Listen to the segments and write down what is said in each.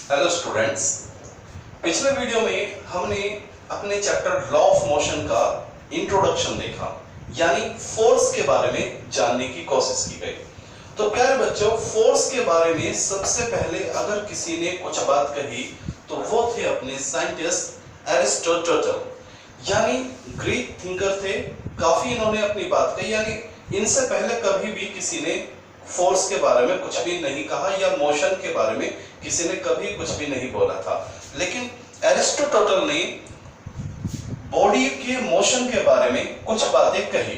Hello students, पिछले video में हमने अपने चैप्टर लॉ ऑफ मोशन का इंट्रोडक्शन देखा, यानी फोर्स के बारे में जानने की कोशिश की गई। तो प्यारे बच्चों, फोर्स के बारे में सबसे पहले अगर किसी ने कुछ बात कही तो वो थे अपने साइंटिस्ट एरिस्टोटल, यानी ग्रीक थिंकर थे। काफी इन्होंने अपनी बात कही, यानी इनसे पहले कभी भी किसी ने फोर्स के बारे में कुछ भी नहीं कहा या मोशन के बारे में किसी ने कभी कुछ भी नहीं बोला था। लेकिन एरिस्टोटल ने बॉडी के मोशन के बारे में कुछ बातें कही,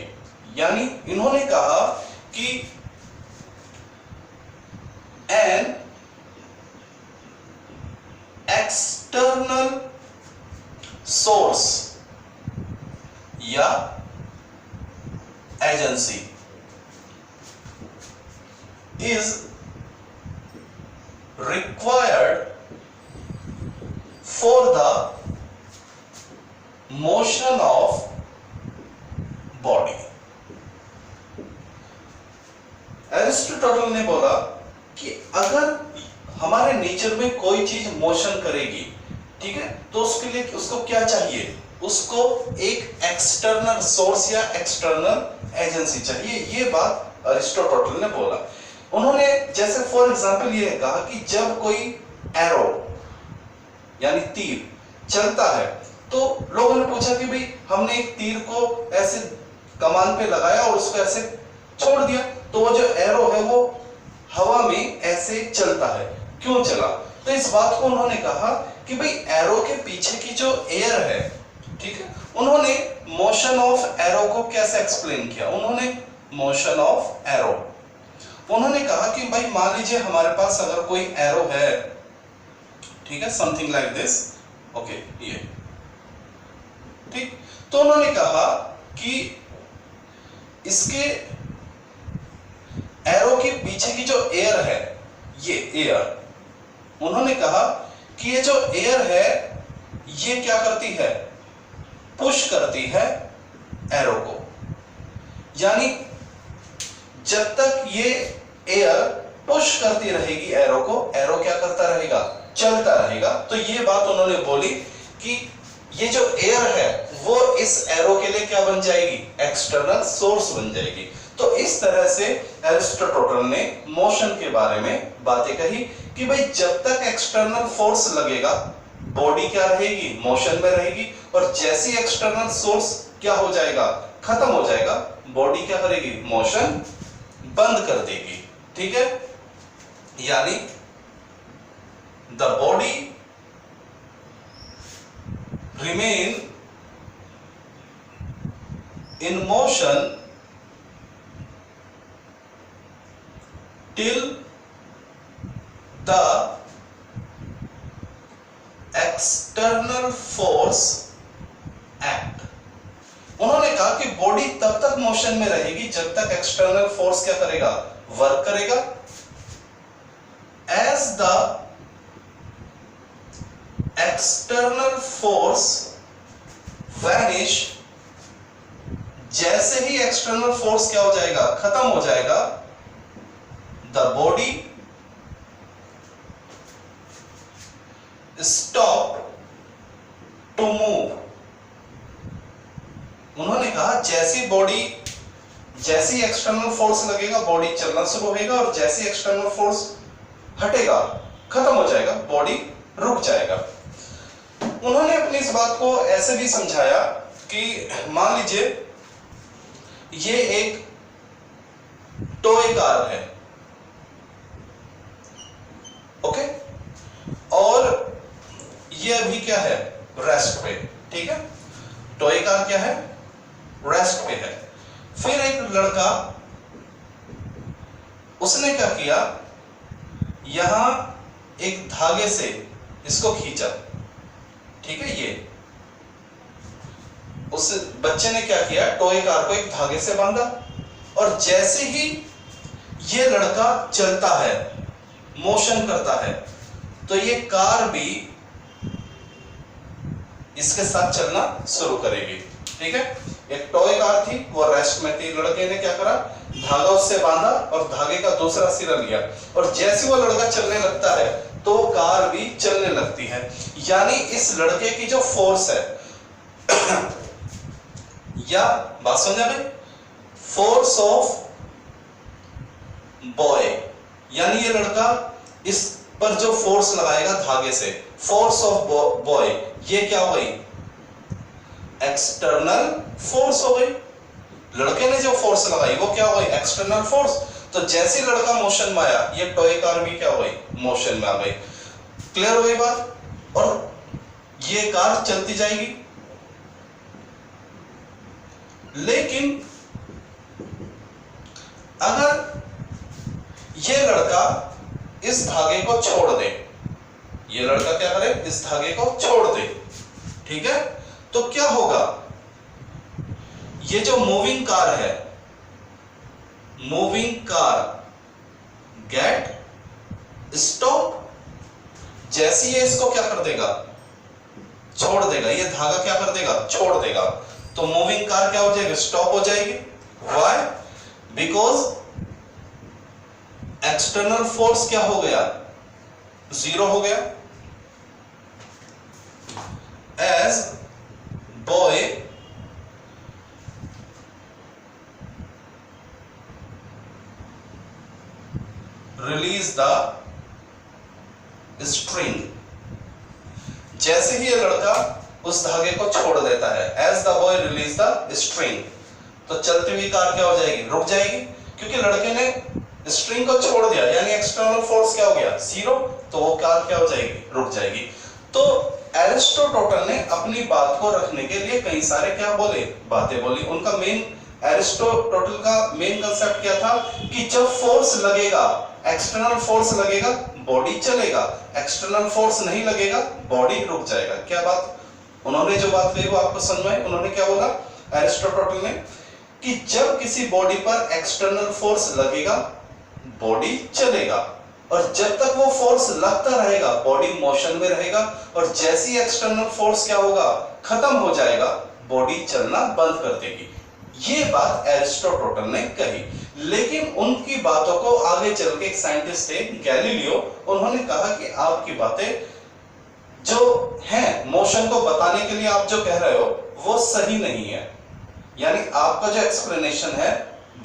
यानी इन्होंने कहा कि एन एक्सटर्नल सोर्स या agency is required for the motion of body। Aristotle ने बोला कि अगर हमारे नेचर में कोई चीज मोशन करेगी, ठीक है, तो उसके लिए उसको क्या चाहिए? उसको एक एक्सटर्नल सोर्स या एक्सटर्नल एजेंसी चाहिए। ये बात एरिस्टोटल ने बोला। उन्होंने जैसे फॉर एग्जांपल ये कहा कि जब कोई एरो यानी तीर चलता है तो लोगों ने पूछा कि भाई हमने एक तीर को ऐसे कमान पे लगाया और उसको ऐसे छोड़ दिया, तो वो जो एरो है वो हवा में ऐसे चलता है, क्यों चला? तो इस बात को उन्होंने कहा कि भाई एरो के पीछे की जो एयर है, ठीक है, उन्होंने मोशन ऑफ एरो को कैसे एक्सप्लेन किया? उन्होंने मोशन ऑफ एरो, उन्होंने कहा कि भाई मान लीजिए हमारे पास अगर कोई एरो है, ठीक है, समथिंग लाइक दिस, ओके, ये ठीक, तो उन्होंने कहा कि इसके एरो के पीछे की जो एयर है, ये एयर, उन्होंने कहा कि ये जो एयर है ये क्या करती है? पुश करती है एरो को, यानी जब तक ये एयर पुश करती रहेगी एरो को, एरो क्या करता रहेगा? चलता रहेगा। तो ये बात उन्होंने बोली कि ये जो एयर है वो इस एरो के लिए क्या बन जाएगी? एक्सटर्नल सोर्स बन जाएगी। तो इस तरह से एरिस्टोटल ने मोशन के बारे में बातें कही कि भाई जब तक एक्सटर्नल फोर्स लगेगा बॉडी क्या रहेगी? मोशन में रहेगी, और जैसी एक्सटर्नल सोर्स क्या हो जाएगा? खत्म हो जाएगा, बॉडी क्या करेगी? मोशन बंद कर देगी, ठीक है। यानी the body remain in motion till the external force act. उन्होंने कहा कि बॉडी तब तक मोशन में रहेगी जब तक एक्सटर्नल फोर्स क्या करेगा? वर्क करेगा। As the external force vanish, जैसे ही एक्सटर्नल फोर्स क्या हो जाएगा? खत्म हो जाएगा, the body stop to move. उन्होंने कहा जैसी एक्सटर्नल फोर्स लगेगा बॉडी चलना शुरू होगा, और जैसी एक्सटर्नल फोर्स हटेगा, खत्म हो जाएगा, बॉडी रुक जाएगा। उन्होंने अपनी इस बात को ऐसे भी समझाया कि मान लीजिए ये एक टॉय कार है, ओके, और ये अभी क्या है? रेस्ट पे, ठीक है। टॉय कार क्या है? रेस्ट पे है। फिर एक लड़का, उसने क्या किया? यहां एक धागे से इसको खींचा, ठीक है। ये उस बच्चे ने क्या किया? टॉय कार को एक धागे से बांधा, और जैसे ही ये लड़का चलता है, मोशन करता है, तो ये कार भी इसके साथ चलना शुरू करेगी, ठीक है। एक टॉय कार थी, वो रेस्ट में थी, लड़के ने क्या करा? धागा उससे बांधा और धागे का दूसरा सिरा लिया, और जैसे वो लड़का चलने लगता है तो कार भी चलने लगती है। यानी इस लड़के की जो फोर्स है या बात समझा भाई, फोर्स ऑफ बॉय, यानी ये लड़का इस पर जो फोर्स लगाएगा धागे से, फोर्स ऑफ बॉय, ये क्या हो गई, एक्सटर्नल फोर्स हो गई। लड़के ने जो फोर्स लगाई वो क्या हो गई, एक्सटर्नल फोर्स। तो जैसे लड़का मोशन में आया, ये टॉय कार भी क्या हो गई, मोशन में आ गई। क्लियर हो गई बात। और ये कार चलती जाएगी। लेकिन अगर ये लड़का इस धागे को छोड़ दे, ये लड़का क्या करे, इस धागे को छोड़ दे, ठीक है, तो क्या होगा, ये जो मूविंग कार है, मूविंग कार गेट स्टॉप। जैसे ये इसको क्या कर देगा, छोड़ देगा, ये धागा क्या कर देगा, छोड़ देगा, तो मूविंग कार क्या हो जाएगी, स्टॉप हो जाएगी। व्हाई, बिकॉज एक्सटर्नल फोर्स क्या हो गया, जीरो हो गया। As boy release the string, जैसे ही ये लड़का उस धागे को छोड़ देता है, as the boy release the string, तो चलती हुई कार क्या हो जाएगी, रुक जाएगी, क्योंकि लड़के ने स्ट्रिंग को छोड़ दिया, यानी एक्सटर्नल फोर्स क्या हो गया, जीरो, तो वो कार क्या हो जाएगी, रुक जाएगी। तो एरिस्टोटल ने अपनी बात को रखने के लिए कई सारे क्या बोले, बातें बोली। उनका मेन, एरिस्टोटल का मेन कंसेप्ट क्या था कि जब फोर्स लगेगा, एक्सटर्नल फोर्स लगेगा, बॉडी चलेगा, एक्सटर्नल फोर्स नहीं लगेगा, बॉडी रुक जाएगा। क्या बात, उन्होंने जो बात कही वो आपको समझ में आई। उन्होंने क्या बोला एरिस्टोटल ने, कि जब किसी बॉडी पर एक्सटर्नल फोर्स लगेगा, बॉडी चलेगा, और जब तक वो फोर्स लगता रहेगा, बॉडी मोशन में रहेगा, और जैसी एक्सटर्नल फोर्स क्या होगा, खत्म हो जाएगा, बॉडी चलना बंद कर देगी। ये बात एरिस्टोटल ने कही। लेकिन उनकी बातों को आगे चल के एक साइंटिस्ट थे गैलीलियो, उन्होंने कहा कि आपकी बातें जो हैं, मोशन को बताने के लिए आप जो कह रहे हो वो सही नहीं है, यानी आपका जो एक्सप्लेनेशन है,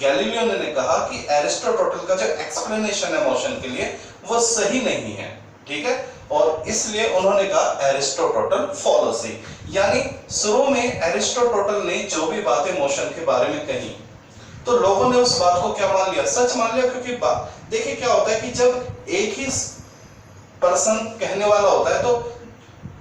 गैलीलियो ने कहा कि एरिस्टोटल का जो एक्सप्लेनेशन है मोशन के लिए वो सही नहीं है, ठीक है, और इसलिए उन्होंने कहा एरिस्टोटल फॉलोसी। यानी शुरू में एरिस्टोटल ने जो भी बातें मोशन के बारे में कही, तो लोगों ने उस बात को क्या मान लिया, सच मान लिया। क्योंकि देखिए क्या होता है कि जब एक ही पर्सन कहने वाला होता है तो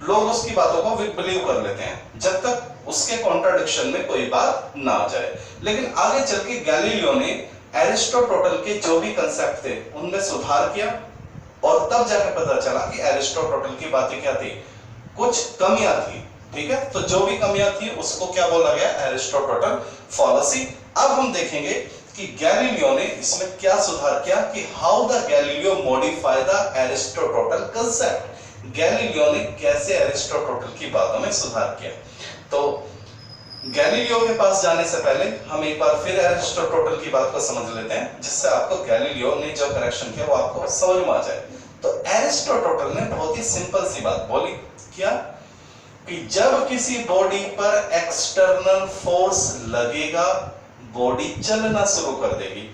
लोग उसकी बातों को बिलीव कर लेते हैं, जब तक उसके कॉन्ट्राडिक्शन में कोई बात ना आ जाए। लेकिन आगे चल के गैलीलियो ने एरिस्टोटल के जो भी कंसेप्ट थे उनमें सुधार किया, और तब जाकर पता चला कि एरिस्टोटल की बातें क्या थी, कुछ कमियां थी, ठीक है। तो जो भी कमियां थी उसको क्या बोला गया, एरिस्टोटल फॉलोसी। अब हम देखेंगे कि गैलीलियो ने इसमें क्या सुधार किया, कि how the Galileo modify the Aristotle concept. Galileo ने कैसे एरिस्टोटल की बातों में सुधार किया। तो गैलीलियो के पास जाने से पहले हम एक बार फिर एरिस्टोटल की बात को समझ लेते हैं, जिससे आपको गैलीलियो ने जो करेक्शन किया वो आपको समझ में आ जाए। तो एरिस्टोटल ने बहुत ही सिंपल सी बात बोली, क्या, कि जब किसी बॉडी पर एक्सटर्नल फोर्स लगेगा, बॉडी चलना शुरू कर देगी,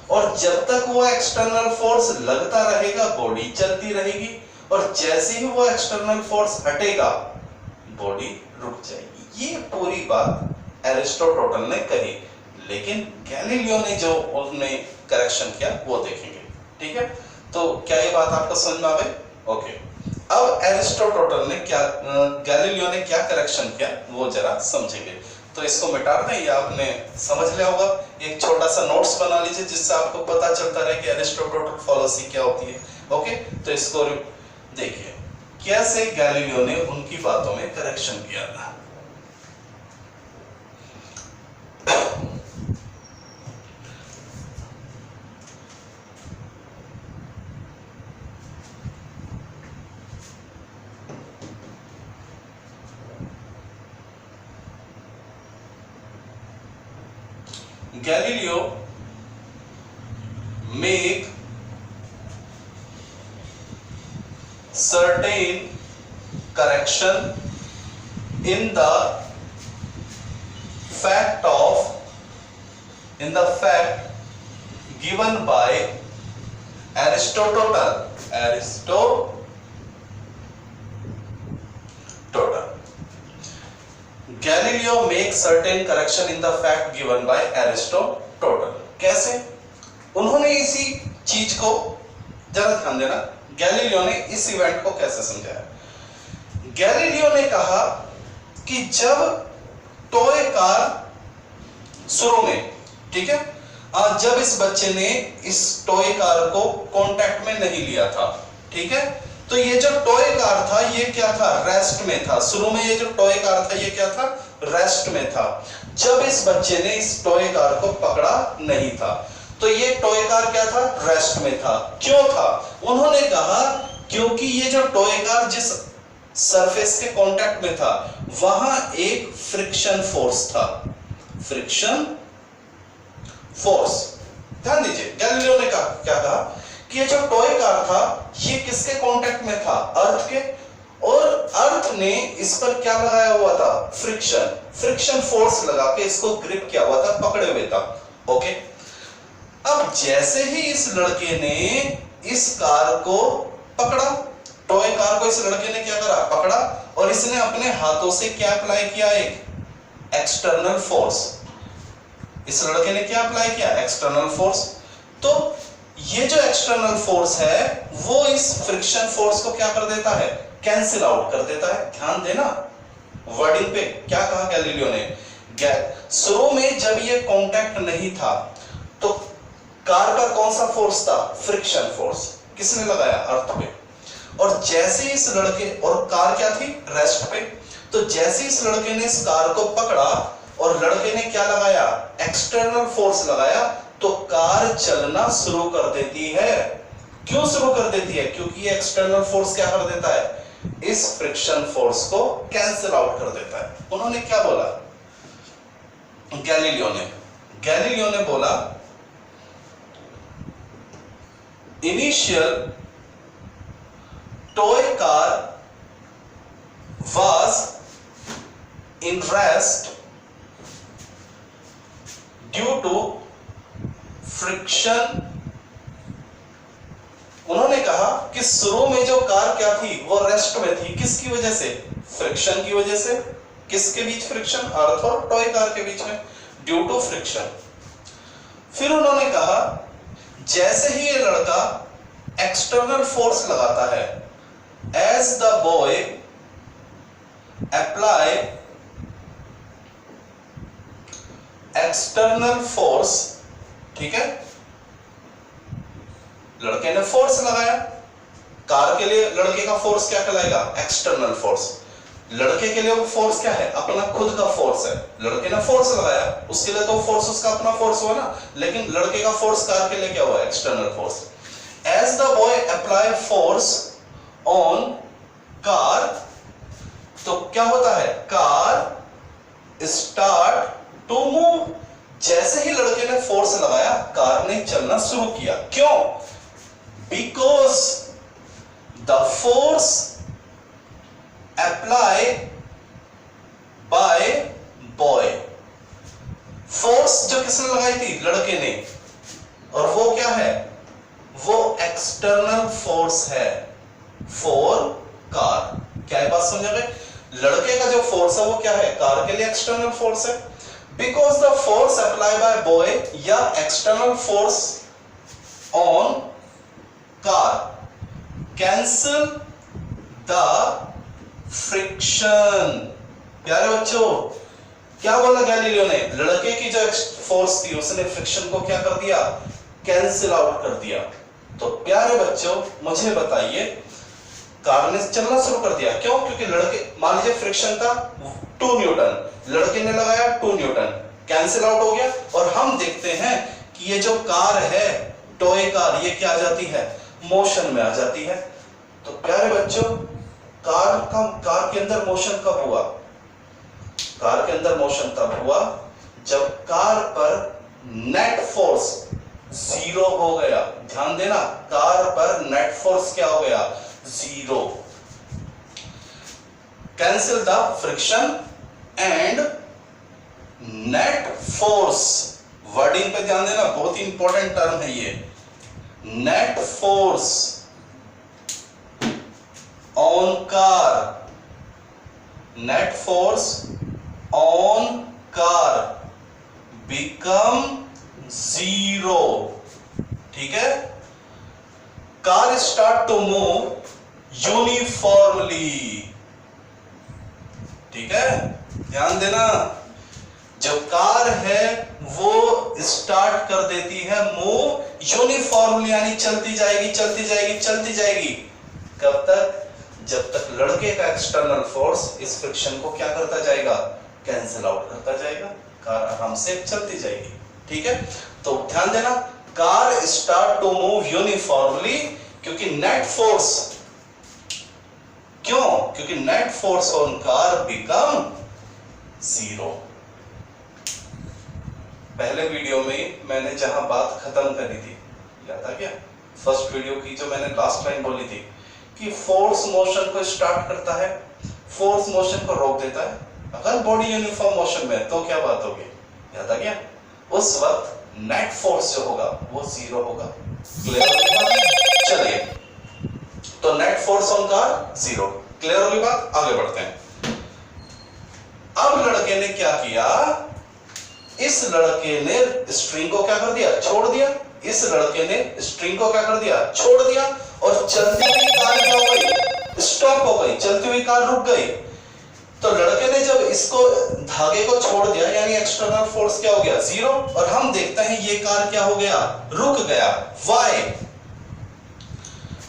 और जब तक वो एक्सटर्नल फोर्स लगता रहेगा, बॉडी चलती रहेगी, और जैसे ही वो एक्सटर्नल फोर्स हटेगा, बॉडी रुक जाएगी। ये पूरी बात एरिस्टोटल ने कही, लेकिन गैलीलियो ने जो उसने करेक्शन किया वो देखेंगे, ठीक है। तो क्या ये बात आपको समझ में आ गई? ओके। अब एरिस्टोटल ने क्या, गैलीलियो ने क्या करेक्शन किया वो जरा समझेंगे। तो इसको मिटा दें, ये आपने समझ लिया होगा। एक छोटा सा नोट्स बना लीजिए जिससे आपको पता चलता रहे कि एरिस्टोटल फॉलोसी क्या होती है। ओके, तो इसको देखिए कैसे गैलीलियो ने उनकी बातों में करेक्शन किया था। Galileo make certain correction in the fact given by Aristotle. Galileo makes certain correction in the fact given by Aristotle. कैसे? उन्होंने इसी चीज को, जरा ध्यान देना, गैलीलियो ने इस इवेंट को कैसे समझाया। गैलीलियो ने कहा कि जब टॉय कार शुरू में, ठीक है, जब इस बच्चे ने इस टॉय कार को कांटेक्ट में नहीं लिया था, ठीक है, तो ये जो टॉय कार था ये क्या था, रेस्ट में था। शुरू में ये जो टॉय कार था ये क्या था, रेस्ट में था। जब इस बच्चे ने इस टॉय कार को पकड़ा नहीं था, तो ये टॉय कार क्या था, रेस्ट में था। क्यों था? उन्होंने कहा क्योंकि ये जो टॉय कार जिस सरफेस के कांटेक्ट में था वहां एक फ्रिक्शन फोर्स था, फ्रिक्शन फोर्स। ध्यान दीजिए, गैलीलियो ने कहा, क्या कहा कि ये जो टॉय कार था ये किसके कांटेक्ट में था, अर्थ के, और अर्थ ने इस पर क्या लगाया हुआ था, फ्रिक्शन फोर्स लगा के इसको ग्रिप किया हुआ था, पकड़े हुए था। ओके, अब जैसे ही इस लड़के ने इस कार को पकड़ा, टॉय कार को इस लड़के ने क्या करा, पकड़ा, और इसने अपने हाथों से क्या अप्लाई किया, एक एक्सटर्नल फोर्स। इस लड़के ने क्या अप्लाई किया, एक्सटर्नल फोर्स। तो ये जो एक्सटर्नल फोर्स है वो इस फ्रिक्शन फोर्स को क्या कर देता है, कैंसिल आउट कर देता है। ध्यान देना वर्डिंग पे, क्या कहा गैलीलियो ने, शुरू में जब ये कांटेक्ट नहीं था तो कार पर कौन सा फोर्स था, फ्रिक्शन फोर्स। किसने लगाया, अर्थ पे। और जैसे इस लड़के, और कार क्या थी, रेस्ट पे, तो जैसे इस लड़के ने इस कार को पकड़ा और लड़के ने क्या लगाया, एक्सटर्नल फोर्स लगाया, तो कार चलना शुरू कर देती है। क्यों शुरू कर देती है, क्योंकि ये एक्सटर्नल फोर्स क्या कर देता है, इस फ्रिक्शन फोर्स को कैंसिल आउट कर देता है। उन्होंने क्या बोला, गैलीलियो ने बोला initial toy car was in rest due to friction। उन्होंने कहा कि शुरू में जो कार क्या थी, वो रेस्ट में थी। किसकी वजह से, फ्रिक्शन की वजह से। किसके बीच फ्रिक्शन, अर्थ और टॉय कार के बीच में, ड्यू टू फ्रिक्शन। फिर उन्होंने कहा जैसे ही ये लड़का एक्सटर्नल फोर्स लगाता है, as the boy apply external force, ठीक है, लड़के ने फोर्स लगाया, कार के लिए लड़के का फोर्स क्या कहलाएगा, एक्सटर्नल फोर्स। लड़के के लिए वो फोर्स क्या है, अपना खुद का फोर्स है। लड़के ने फोर्स लगाया, उसके लिए तो फोर्स उसका अपना फोर्स हुआ ना, लेकिन लड़के का फोर्स कार के लिए क्या हुआ, external force. As the boy apply force on car, तो क्या होता है, कार स्टार्ट टू मूव। जैसे ही लड़के ने फोर्स लगाया, कार ने चलना शुरू किया। क्यों, because the force apply by boy. Force जो किसने लगाई थी, लड़के ने, और वो क्या है, वो एक्सटर्नल फोर्स है फॉर कार। क्या है बात समझ गए, लड़के का जो फोर्स है वो क्या है, कार के लिए एक्सटर्नल फोर्स है। Because the force apply by boy या external force on car cancel the friction. प्यारे बच्चों, क्या बोला गैलीलियो ने, लड़के की जो फोर्स थी उसने फ्रिक्शन को क्या कर दिया, कैंसिल आउट कर दिया। तो प्यारे बच्चों मुझे बताइए, कार ने चलना शुरू कर दिया, क्यों, क्योंकि लड़के, मान लीजिए फ्रिक्शन था 2 न्यूटन, लड़के ने लगाया 2 न्यूटन, कैंसिल आउट हो गया। और हम देखते हैं कि ये जो कार है, टॉय कार, ये क्या आ जाती है, मोशन में आ जाती है। तो प्यारे बच्चों, कार के अंदर मोशन कब हुआ, कार के अंदर मोशन तब हुआ जब कार पर नेट फोर्स 0 हो गया। ध्यान देना, कार पर नेट फोर्स क्या हो गया, zero. Cancel the friction and net force. Wording पे ध्यान देना, बहुत ही इंपॉर्टेंट टर्म है ये। Net force on car, net force on car become zero. ठीक है, car start to move uniformly. ठीक है, ध्यान देना, जब कार है वो स्टार्ट कर देती है मूव यूनिफॉर्मली, यानी चलती जाएगी चलती जाएगी चलती जाएगी। कब तक? जब तक लड़के का एक्सटर्नल फोर्स इस फ्रिक्शन को क्या करता जाएगा? कैंसिल आउट करता जाएगा, कार आराम से चलती जाएगी। ठीक है, तो ध्यान देना, car start to move uniformly, क्योंकि नेट फोर्स, क्यों? क्योंकि net force on car become zero. पहले वीडियो में मैंने जहां बात खत्म करी थी, याद आ गया? फर्स्ट वीडियो की जो मैंने लास्ट लाइन बोली थी कि फोर्स मोशन को स्टार्ट करता है, फोर्स मोशन को रोक देता है। अगर बॉडी यूनिफॉर्म मोशन में है तो क्या बात होगी? याद आ गया? उस वक्त नेट फोर्स जो होगा वो जीरो होगा। क्लियर होगी बात? चलिए, तो net force on car zero. Clear होगी बात? आगे बढ़ते हैं। अब लड़के ने क्या किया? इस लड़के ने स्ट्रिंग को क्या कर दिया? छोड़ दिया। इस लड़के ने स्ट्रिंग को क्या कर दिया? छोड़ दिया, और चलती हुई कार क्या हो गई? स्टॉप हो गई, चलती हुई कार रुक गई। तो लड़के ने जब इसको धागे को छोड़ दिया, यानी एक्सटर्नल फोर्स क्या हो गया? जीरो। और हम देखते हैं ये कार क्या हो गया? रुक गया। वाई?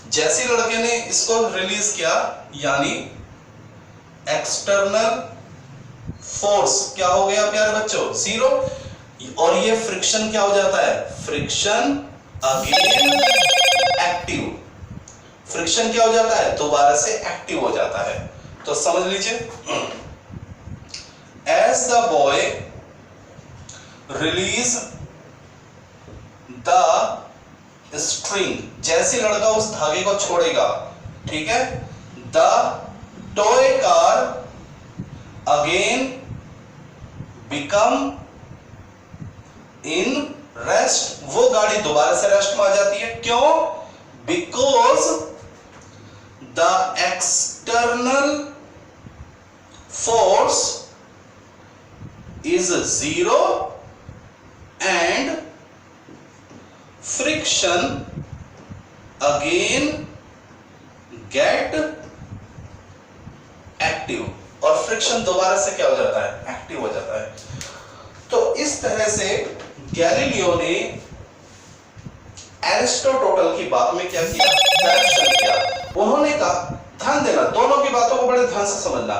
जैसे लड़के ने इसको रिलीज किया, यानी एक्सटर्नल फोर्स क्या हो गया प्यारे बच्चों? जीरो। और ये फ्रिक्शन क्या हो जाता है? Friction again active. फ्रिक्शन क्या हो जाता है? दोबारा से एक्टिव हो जाता है। तो समझ लीजिए, as the boy release the string, जैसे लड़का उस धागे को छोड़ेगा, ठीक है, the toy car again become in rest. वो गाड़ी दोबारा से रेस्ट में आ जाती है। क्यों? Because the external force is zero and friction again get active. और फ्रिक्शन दोबारा से क्या हो जाता है? एक्टिव हो जाता है। तो इस तरह से गैलीलियो ने एरिस्टोटल की बात में क्या किया? करेक्शन किया। उन्होंने कहा, ध्यान देना, दोनों की बातों को बड़े ध्यान से समझना।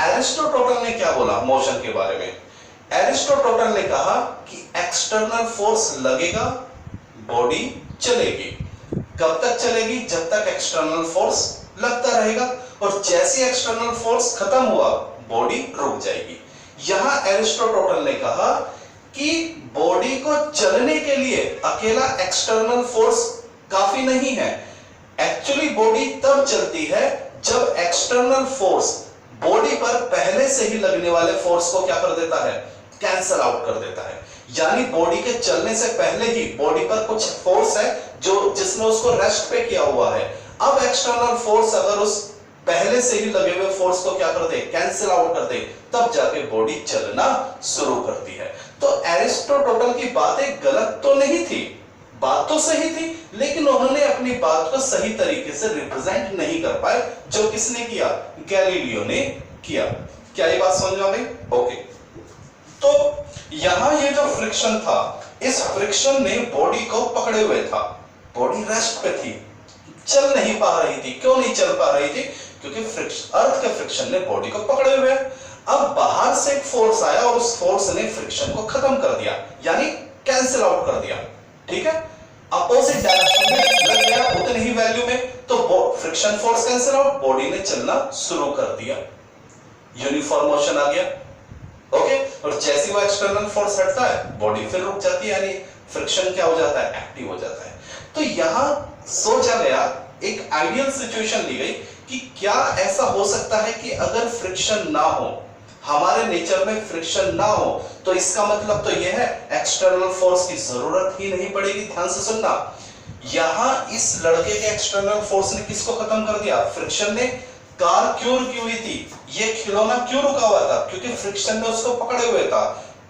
एरिस्टोटल ने क्या बोला मोशन के बारे में? एरिस्टोटल ने कहा कि एक्सटर्नल फोर्स लगेगा, बॉडी चलेगी। कब तक चलेगी? जब तक एक्सटर्नल फोर्स लगता रहेगा, और जैसे एक्सटर्नल फोर्स खत्म हुआ, बॉडी रुक जाएगी। यहां एरिस्टोटल ने कहा कि बॉडी को चलने के लिए अकेला एक्सटर्नल फोर्स काफी नहीं है। एक्चुअली बॉडी तब चलती है जब एक्सटर्नल फोर्स बॉडी पर पहले से ही लगने वाले फोर्स को क्या कर देता है? कैंसल आउट कर देता है। यानी बॉडी के चलने से पहले ही बॉडी पर कुछ फोर्स है जो जिसने उसको रेस्ट पे किया हुआ है। अब एक्सटर्नल फोर्स अगर उस पहले से ही लगे हुए फोर्स को क्या कर दे? कैंसिल आउट कर दे, तब जाके बॉडी चलना शुरू करती है। तो एरिस्टोटल की बातें गलत तो नहीं थी, बात तो सही थी, लेकिन उन्होंने अपनी बात को सही तरीके से रिप्रेजेंट नहीं कर पाए, जो किसने किया? गैलीलियो ने किया। क्या ये बात समझ में आ गई? ओके, तो यहां ये जो फ्रिक्शन था, इस फ्रिक्शन ने बॉडी को पकड़े हुए था। बॉडी रेस्ट पे थी, चल नहीं पा रही थी। क्यों नहीं चल पा रही थी? क्योंकि अर्थ के फ्रिक्शन ने बॉडी को पकड़े हुए। अब बाहर से एक फोर्स आया और उस फोर्स ने फ्रिक्शन को खत्म कर दिया, यानी कैंसिल आउट कर दिया। ठीक है, अपोजिट डायरेक्शन में लग गया उतनी ही वैल्यू में, तो friction force cancel out, body ने चलना शुरू कर दिया, यूनिफॉर्म मोशन आ गया। ओके, और जैसे वो एक्सटर्नल फोर्स हटता है, बॉडी फिर रुक जाती है, यानी फ्रिक्शन क्या हो जाता है? एक्टिव हो जाता है। तो यहां सोचा गया एक आइडियल सिचुएशन ली गई कि क्या ऐसा हो सकता है कि अगर फ्रिक्शन ना हो, हमारे नेचर में फ्रिक्शन ना हो, तो इसका मतलब तो यह है एक्सटर्नल फोर्स की जरूरत ही नहीं पड़ेगी। ध्यान से सुनना, यहां इस लड़के के एक्सटर्नल फोर्स ने किसको खत्म कर दिया? फ्रिक्शन ने। कार क्यों रुकी हुई थी? ये खिलौना क्यों रुका हुआ था? क्योंकि फ्रिक्शन ने उसको पकड़े हुए था।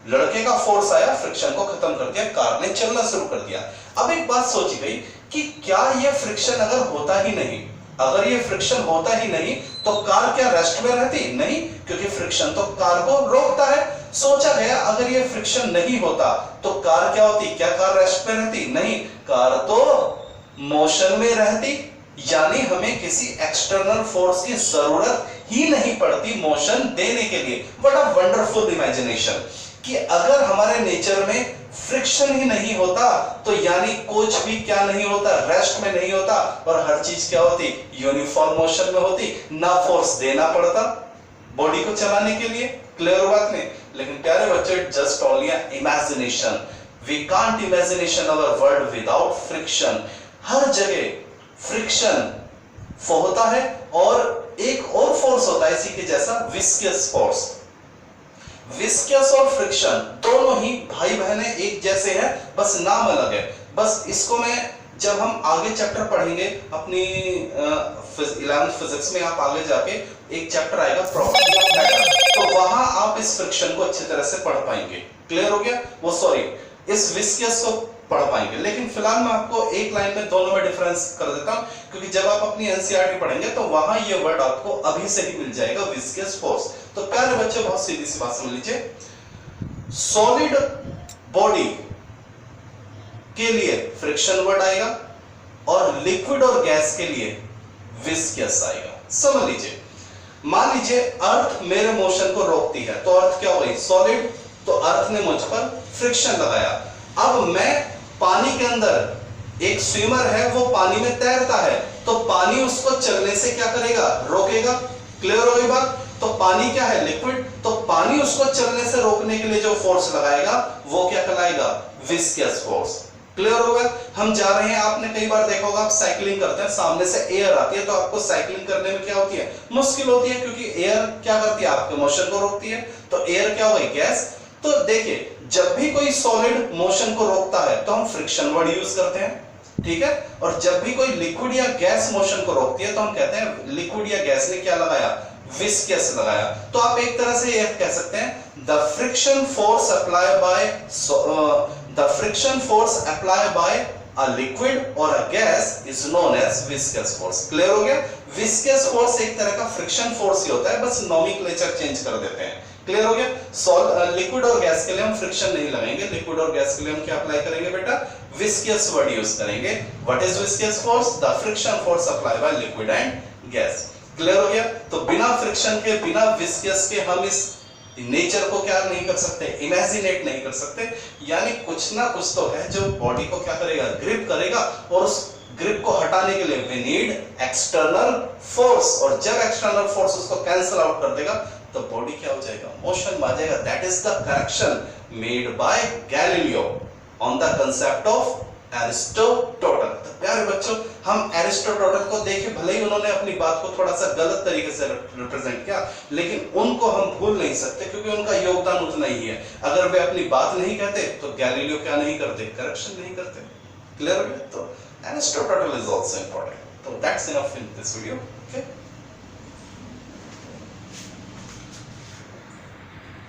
लड़के का फोर्स आया, फ्रिक्शन को खत्म कर दिया, कार ने चलना शुरू कर दिया। अब एक बात सोची गई कि क्या ये फ्रिक्शन अगर होता ही नहीं, अगर ये फ्रिक्शन होता ही नहीं तो कार क्या रेस्ट में रहती? नहीं, क्योंकि फ्रिक्शन तो कार को रोकता है। सोचा गया अगर ये फ्रिक्शन नहीं होता तो कार क्या होती? क्या कार रेस्ट में रहती? नहीं, कार तो मोशन में रहती। यानी हमें किसी एक्सटर्नल फोर्स की जरूरत ही नहीं पड़ती मोशन देने के लिए। व्हाट अ वंडरफुल इमेजिनेशन कि अगर हमारे नेचर में फ्रिक्शन ही नहीं होता तो यानी कुछ भी क्या नहीं होता? रेस्ट में नहीं होता, और हर चीज क्या होती? यूनिफॉर्म मोशन में होती। ना फोर्स देना पड़ता बॉडी को चलाने के लिए। क्लियर बात नहीं? लेकिन प्यारे बच्चों, just only imagination, we can't imagination our world without friction. हर जगह फ्रिक्शन होता है, और एक और फोर्स होता है इसी के जैसा, विस्कस फोर्स। विस्कस और फ्रिक्शन दोनों ही भाई बहन है, एक जैसे हैं, बस नाम अलग है। बस इसको मैं जब हम आगे चैप्टर पढ़ेंगे अपनी 11th फिजिक्स में, आप आगे जाके एक चैप्टर आएगा प्रॉपर्टी ऑफ मैटर, तो वहां आप इस फ्रिक्शन को अच्छी तरह से पढ़ पाएंगे। क्लियर हो गया? वो सॉरी, इस विस्कस को पढ़ पाएंगे। लेकिन फिलहाल मैं आपको एक लाइन में दोनों में डिफरेंस कर देता हूं, क्योंकि जब आप अपनी एनसीईआरटी पढ़ेंगे तो वहां ये वर्ड आपको अभी से ही मिल जाएगा, विस्कस फोर्स। तो प्यारे बच्चों, बहुत सीधी सी बात समझ लीजिए, सॉलिड बॉडी के लिए फ्रिक्शन वर्ड आएगा और लिक्विड और गैस के लिए विस्कस आएगा। समझ लीजिए, मान लीजिए अर्थ मेरे मोशन को रोकती है, तो अर्थ क्या हो गई? सॉलिड। तो अर्थ ने मुझ पर फ्रिक्शन लगाया। अब मैं पानी के अंदर, एक स्विमर है वो पानी में तैरता है, तो पानी उसको चलने से क्या करेगा? रोकेगा। क्लियर हो गई बात? तो पानी क्या है? लिक्विड। तो पानी उसको चलने से रोकने के लिए जो फोर्स लगाएगा वो क्या कहलाएगा? Viscous force. क्लियर हो गया? हम जा रहे हैं, आपने कई बार देखा होगा, आप साइकिलिंग करते हैं, सामने से एयर आती है, तो आपको साइकिलिंग करने में क्या होती है? मुश्किल होती है, क्योंकि एयर क्या करती है? आपके मोशन को रोकती है। तो एयर क्या हो गई? गैस। तो देखिए, जब भी कोई सॉलिड मोशन को रोकता है तो हम फ्रिक्शन वर्ड यूज करते हैं, ठीक है? और जब भी कोई लिक्विड या गैस मोशन को रोकती है तो हम कहते हैं लिक्विड या गैस ने क्या लगाया? विस्कस लगाया। तो आप एक तरह से यह कह सकते हैं, the friction force apply bye a liquid or a gas is known as viscous force। Clear हो गया? विस्कस फोर्स एक तरह का फ्रिक्शन फोर्स ही होता है, बस नोमेनक्लेचर चेंज कर देते हैं। क्लियर हो गया? लिक्विड और गैस के लिए हम फ्रिक्शन नहीं लगाएंगे, लिक्विड और गैस के लिए हम क्या अप्लाई करेंगे बेटा? विस्कस वर्ड यूज करेंगे। What is viscous force? The friction force apply by liquid and gas. Clear हो गया? तो बिना फ्रिक्शन के, बिना विस्कस के हम इस नेचर को क्या नहीं कर सकते? इमेजिनेट नहीं कर सकते। यानी कुछ ना कुछ तो है जो बॉडी को क्या करेगा? ग्रिप करेगा, और उस ग्रिप को हटाने के लिए वी नीड एक्सटर्नल फोर्स, और जब एक्सटर्नल फोर्स उसको कैंसिल आउट कर देगा तो बॉडी क्या हो जाएगा? मोशन में आ जाएगा। That is the correction made by Galileo on the concept of Aristotle. तो प्यारे बच्चों, हम एरिस्टोटल को देखे, भले ही उन्होंने अपनी बात को थोड़ा सा गलत तरीके से रिप्रेजेंट किया, लेकिन उनको हम भूल नहीं सकते, क्योंकि उनका योगदान उतना ही है। अगर वे अपनी बात नहीं कहते तो गैलीलियो क्या नहीं करते? करेक्शन नहीं करते। क्लियर हो गया? तो एरिस्टोटल इज आल्सो इंपॉर्टेंट। तो that's enough in this video. Okay.